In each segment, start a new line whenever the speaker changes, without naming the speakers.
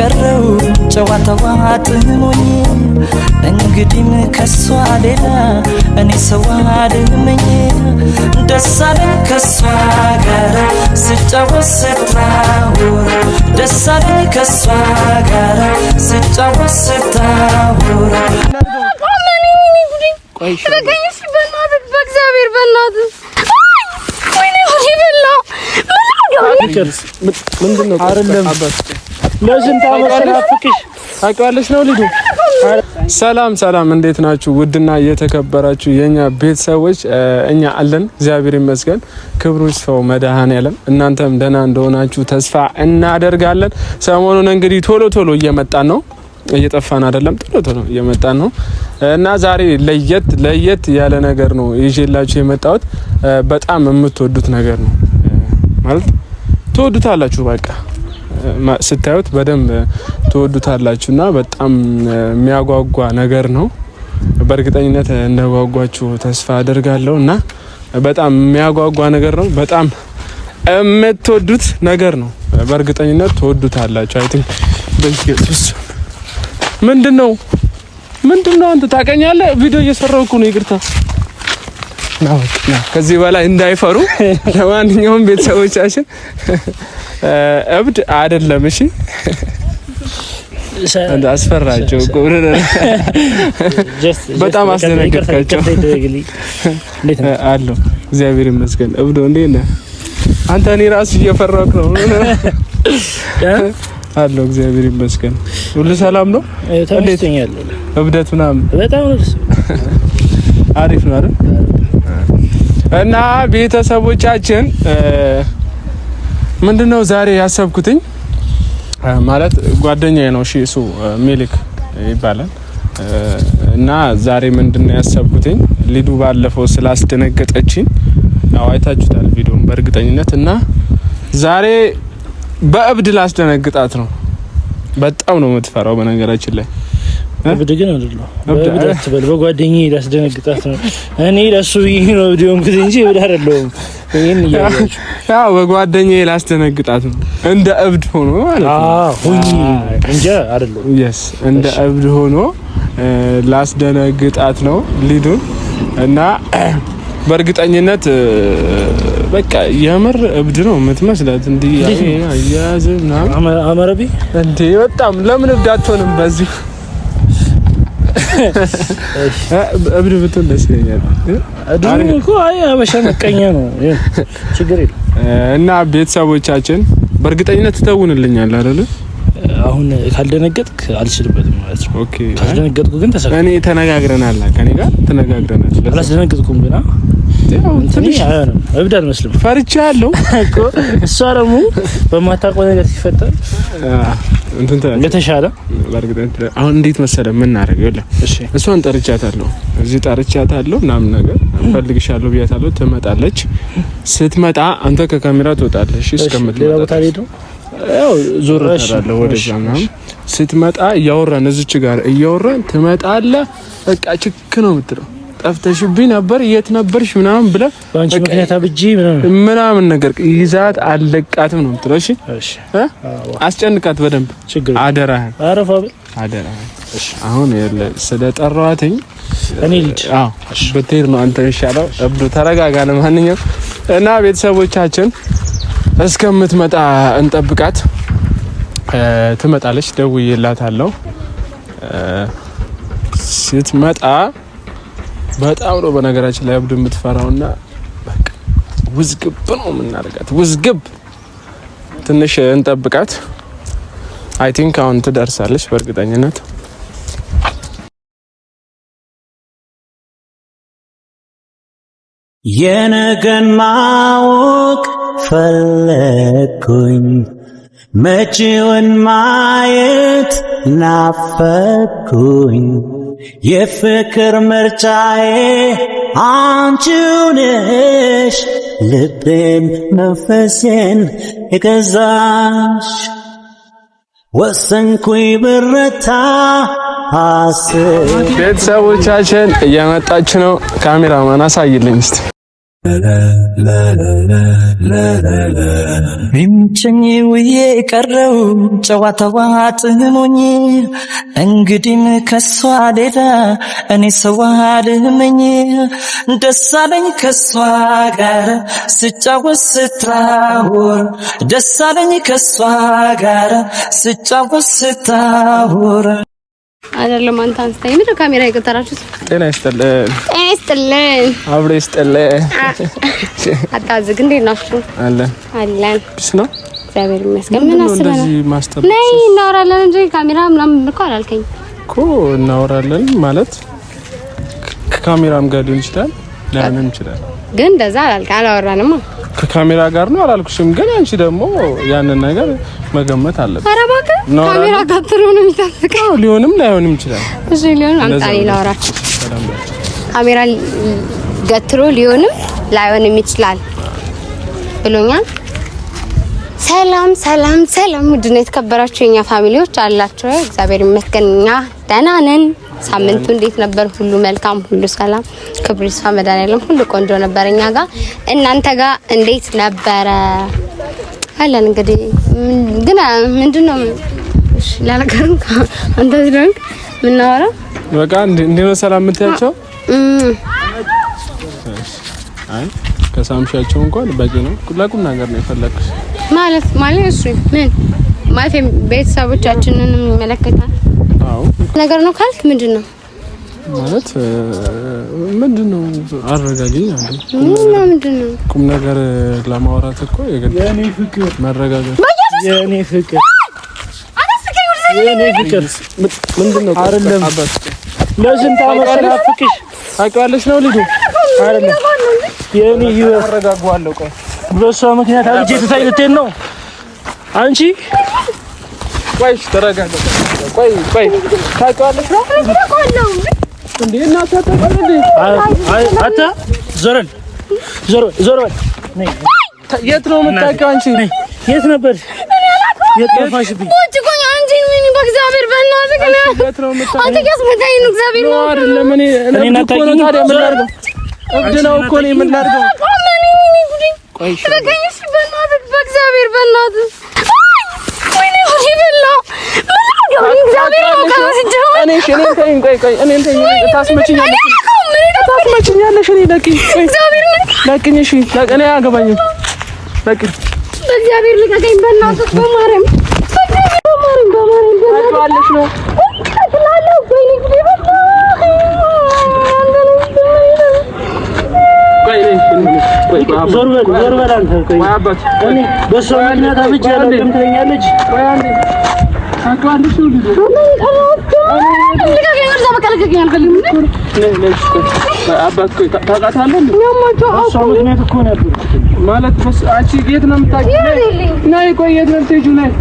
ቀረው ጨዋታዋ ጥሞኝ እንግዲህ ከሷ ሌላ እኔ ሰው አይደለኝ ደስ አለኝ ከሷ ጋር ስጫወት ስታወራ ደስ አለኝ ከሷ ጋር ስጫወት ስታወራ ቆይሽ ተገኝሽ በእናትህ በእግዚአብሔር በእናትህ ወይኔ ወዲ በላ
ምንድነው አይደለም ለስንት አመት ናፍቅሽ ታውቂዋለሽ ነው ልጁ ሰላም ሰላም እንዴት ናችሁ ውድና የተከበራችሁ የኛ ቤተሰቦች እኛ አለን እግዚአብሔር ይመስገን ክብሩ ይስፋው መድኃኔዓለም እናንተም ደህና እንደሆናችሁ ተስፋ እናደርጋለን ሰሞኑን እንግዲህ ቶሎ እየመጣን ነው እየጠፋን አይደለም ቶሎ እየመጣን ነው እና ዛሬ ለየት ያለ ነገር ነው ይዤላችሁ የመጣሁት በጣም የምትወዱት ነገር ነው ማለት ትወዱታላችሁ በቃ ስታዩት በደንብ ትወዱታላችሁና በጣም የሚያጓጓ ነገር ነው በእርግጠኝነት እንደጓጓችሁ ተስፋ አደርጋለሁና በጣም የሚያጓጓ ነገር ነው በጣም የምትወዱት ነገር ነው በእርግጠኝነት ትወዱታላችሁ አይ ቲንክ በኢየሱስ ምንድነው አንተ ታቀኛለህ ቪዲዮ እየሰራሁ እኮ ነው ይቅርታ ነው ከዚህ በላይ እንዳይፈሩ ለማንኛውም ቤተሰቦቻችን እብድ አይደለም እሺ እንደ አስፈራቸው ቆረረ በጣም አስደነገጥካቸው አሎ እግዚአብሔር ይመስገን እብዶ እንዴት ነህ አንተ እኔ ራስ እየፈራክ ነው አሎ እግዚአብሔር ይመስገን ሁሉ ሰላም ነው እንዴት እብደት ምናምን በጣም ነው አሪፍ ነው አይደል እና ቤተሰቦቻችን ምንድነው ዛሬ ያሰብኩትኝ ማለት ጓደኛዬ ነው እሺ እሱ ሜሊክ ይባላል እና ዛሬ ምንድነው ያሰብኩትኝ ሊዱ ባለፈው ስላስደነገጠችኝ አይታችሁታል ቪዲዮን በእርግጠኝነት እና ዛሬ በእብድ ላስደነግጣት ነው በጣም ነው የምትፈራው በነገራችን ላይ
እብድ ግን አይደለም እብድ አትበል በጓደኛዬ ላስደነግጣት ነው እኔ ለሱ ነው ቪዲዮን እንጂ እብድ አይደለም ይሄን
ያው በጓደኛዬ ላስደነግጣት ነው እንደ እብድ ሆኖ ማለት ነው
ሁኚ እንጂ አይደለም
yes እንደ እብድ ሆኖ ላስደነግጣት ነው ሊዱን እና በእርግጠኝነት በቃ የምር እብድ ነው የምትመስላት እንዴ ያያዝና
አመረቢ
እንዴ በጣም ለምን እብድ አትሆንም በዚህ እብድ ብትሆን ደስ ይለኛል
አዱን እኮ አበሻ መቀኛ ነው ችግር የለም
እና ቤተሰቦቻችን በእርግጠኝነት ተውንልኛል አይደል
አሁን ካልደነገጥክ አልችልበትም ማለት ነው
ኦኬ
ካልደነገጥኩ ግን ተሰከ
እኔ ተነጋግረናል ከኔ ጋር ተነጋግረናል
አላስደነገጥኩም ግን ያው ትንሽ አይሆንም እብድ አልመስልም
ፈርቻለሁ
እኮ እሷ ደግሞ በማታውቀው ነገር ሲፈጠር ለተሻለ በርግጥ
አሁን እንዴት መሰለህ ምን እናደርገው ይላ እሺ እሷን ጠርቻታለሁ እዚህ ጠርቻታለሁ ምናምን ነገር ፈልግሻለሁ ብያታለሁ ትመጣለች ስትመጣ አንተ ከካሜራ ትወጣለህ እሺ እስከምትመጣ
ቦታ ሄደው
ያው ዞር ተራለ ወደዛ ምናምን ስትመጣ እያወራን እዚች ጋር እያወራን ትመጣለህ በቃ ችክ ነው የምትለው ጠፍተሽብኝ ነበር የት ነበርሽ ምናምን ብለ
ባንቺ ምክንያት አብጂ
ምናምን ነገር ይዛት አለቃትም ነው የምትለው እሺ አስጨንቃት በደንብ አደራህን አደራህን እሺ አሁን ስለጠራዋትኝ
እኔ ልጅ
በትሄድ ነው አንተ ይሻላል እብዱ ተረጋጋ ለማንኛውም እና ቤተሰቦቻችን እስከምትመጣ እንጠብቃት ትመጣለች ደውዬላታለሁ ስትመጣ በጣም ነው በነገራችን ላይ እብድ የምትፈራውና በቃ ውዝግብ ነው የምናደርጋት ውዝግብ ትንሽ እንጠብቃት አይ ቲንክ አሁን ትደርሳለች በእርግጠኝነት
የነገን ማወቅ ፈለኩኝ መጪውን ማየት ናፈኩኝ የፍቅር ምርጫዬ አንቺው ነሽ ልቤን መንፈሴን የገዛሽ ወሰንኩኝ ብረታ
ቤተሰቦቻችን እየመጣች ነው ካሜራማን አሳይልኝ እስቲ
ቢምቸኝ ውዬ ቀረው ጨዋታዋ ጥሞኝ እንግዲህም ከሷ ሌላ እኔ ሰው አልመኝ ደሳለኝ ከሷ ጋር ስጫወት ስታወር ደሳለኝ ከሷ ጋር ስጫወት ስታወር
አይደለም አንተ አንስታይ ምንድነው ካሜራ የቀጠራችሁት?
ጤና ይስጥልን አብሬ ይስጥልን
አታዝግ እንዴት ናችሁ? አለን
ብስ ነው
እግዚአብሔር ይመስገን። ምን አስበህ ነው? ነይ እናወራለን እንጂ ካሜራ ምናምን እኮ አላልከኝ
እኮ። እናወራለን ማለት ከካሜራም ጋር ሊሆን ይችላል ላይሆንም ይችላል፣ ግን
እንደዛ አላወራንማ።
ከካሜራ ጋር ነው አላልኩሽም፣ ግን አንቺ ደግሞ ያንን ነገር መገመት አለብሽ።
ኧረ እባክህ ካሜራ ጋር ነው የሚታፍቀው።
ሊሆንም ላይሆንም ይችላል።
እሺ ሊሆን አምጣኔ ላወራችሁ። ካሜራ ገትሮ ሊሆንም ላይሆንም ይችላል ብሎኛል። ሰላም ውድና የተከበራችሁ የኛ ፋሚሊዎች አላችሁ? እግዚአብሔር ይመስገን እኛ ደህና ነን። ሳምንቱ እንዴት ነበር? ሁሉ መልካም፣ ሁሉ ሰላም፣ ክብር ይስፋ መድኃኒዓለም። ሁሉ ቆንጆ ነበር እኛ ጋር። እናንተ ጋር እንዴት ነበረ? አለን እንግዲህ ግን ምንድነው እሺ ላልከሩ አንተ ዝረንክ ምን ናወራ
በቃ እንዴ ነው ሰላም የምትያቸው? አይ ከሳምሻቸው እንኳን በቂ ነው። ለቁም ነገር ነው የፈለኩሽ
ማለት እሱ ምን ማለት ቤተሰቦቻችንን የሚመለከታል
አዎ
ነገር ነው ካልክ ምንድነው
ማለት ምንድነው? አረጋግኝ አንዴ
ምንድነው?
ቁም ነገር ለማውራት እኮ የግድ የኔ ፍቅር መረጋጋት
የኔ ፍቅር
ምንድነው?
አይደለም ለስንት ዓመት ተናፍቅሽ ታውቂዋለሽ ነው ልጁ አይደለም የኔ ህይወት አረጋጋዋለሁ። ቆይ በሷ ምክንያት አብጄ ተሳይ ልትሄድ ነው አንቺ? ቆይ ተረጋጋ። ቆይ ታውቂዋለሽ ነው እንዴ? እናት ታውቂዋለሽ እንዴ? አታ ዞረል ነይ። የት ነው የምታውቂው አንቺ? የት ነበር? የት ጠፋሽብኝ?
ቁጭ ቆይ አንቺ ምን በእግዚአብሔር በእናትህ ግን
የት ነው የምታውቂው?
አንተ ያስመታኝ ነው እግዚአብሔር ነው
አይደለም። እኔ ታዲያ ምን ላድርገው? እብድ ነው እኮ እኔ ምን ላድርገው? ቆይ በቃኝሽ በእናትህ በእግዚአብሔር በእናትህ ወይኔ ጉዴ በላ እግዚአብሔር ነው ካስጀው እኔን ተይኝ ታስመችኛለሽ። እኔ ለቅኝ እግዚአብሔር ለቅኝ። እሺ ለቅኝ አያገባኝም። ለቅኝ በእግዚአብሔር ልቀቀኝ በእናትህ በማርያም ታውቂዋለሽ ነው እላለሁ። ወይኔ ጉዴ በላ
ዞር በል አንተ። ቆይ እኔ በሷ ምክንያት አብጄ አላውቅም ትለኛለች። ቆይ አንዴ ታውቂዋለሽ ነው ልጁ በሷ ምክንያት እኮ ነበር
ማለት አንቺ የት ነው የምታውቂው? ነይ ቆይ የት ነው የምትሄጂው? ነይ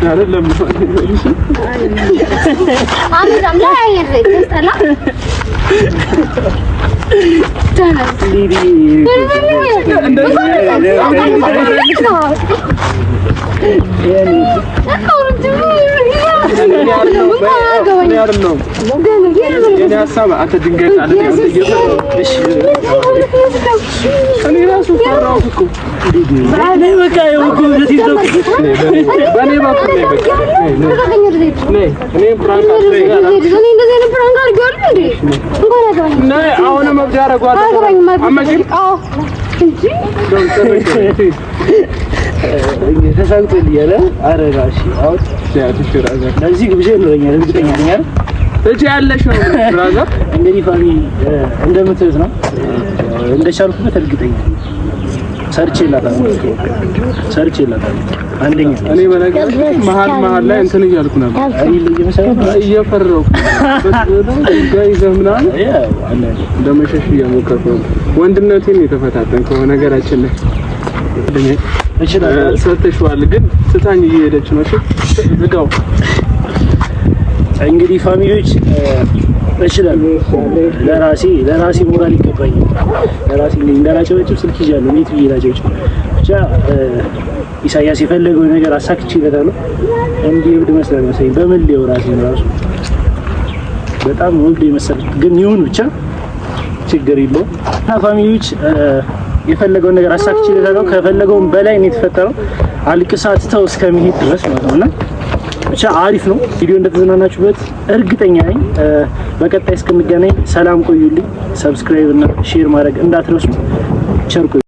አይደለም
ተሳክቶልኛል። አረጋሽ አውጥ ለዚህ ግብዣ ይኖረኛል እርግጠኛ ነኝ አይደል?
እጂ ያለሽ ነው ብራዘር።
እንግዲህ ፋሚ እንደምትሉት ነው እንደቻልኩበት እርግጠኛ ነኝ። ሰርቼላታለሁ አንደኛ
እኔ በነገራችን መሀል ላይ እንትን እያልኩ ነበር እየፈራሁ ጋይዘህ ምናምን እንደመሸሽ እየሞከርኩ ወንድነቴን የተፈታተንከው ነገራችን ላይ ሰጥተሽዋል፣ ግን ትታኝ እየሄደች ነው። እሺ ዝጋው።
እንግዲህ ፋሚሊዎች እችላለሁ። ለራሴ ሞራል ይገባኛል። ለራሴ እንዳላጨበጭብ ስልክ ይዣለሁ። እንዴት ብዬ ላጨበጭብ? ብቻ ኢሳያስ የፈለገው ነገር አሳክቼለታለሁ። እንዲህ እብድ መስላለሁ መሰለኝ። በምን ሊው ራሴን ራሱ በጣም ወልድ ይመስል ግን ይሁን ብቻ ችግር የለውም። እና ፋሚሊዎች የፈለገውን ነገር አሳክቼለታለሁ። ከፈለገውም በላይ ነው የተፈጠረው። አልቅሳትተው እስከሚሄድ ድረስ ማለት ነውና ብቻ አሪፍ ነው። ቪዲዮ እንደተዝናናችሁበት እርግጠኛ ነኝ። በቀጣይ እስክንገናኝ ሰላም ቆዩልኝ። ሰብስክራይብ እና ሼር ማድረግ እንዳትረሱ። ቸር ቆዩ።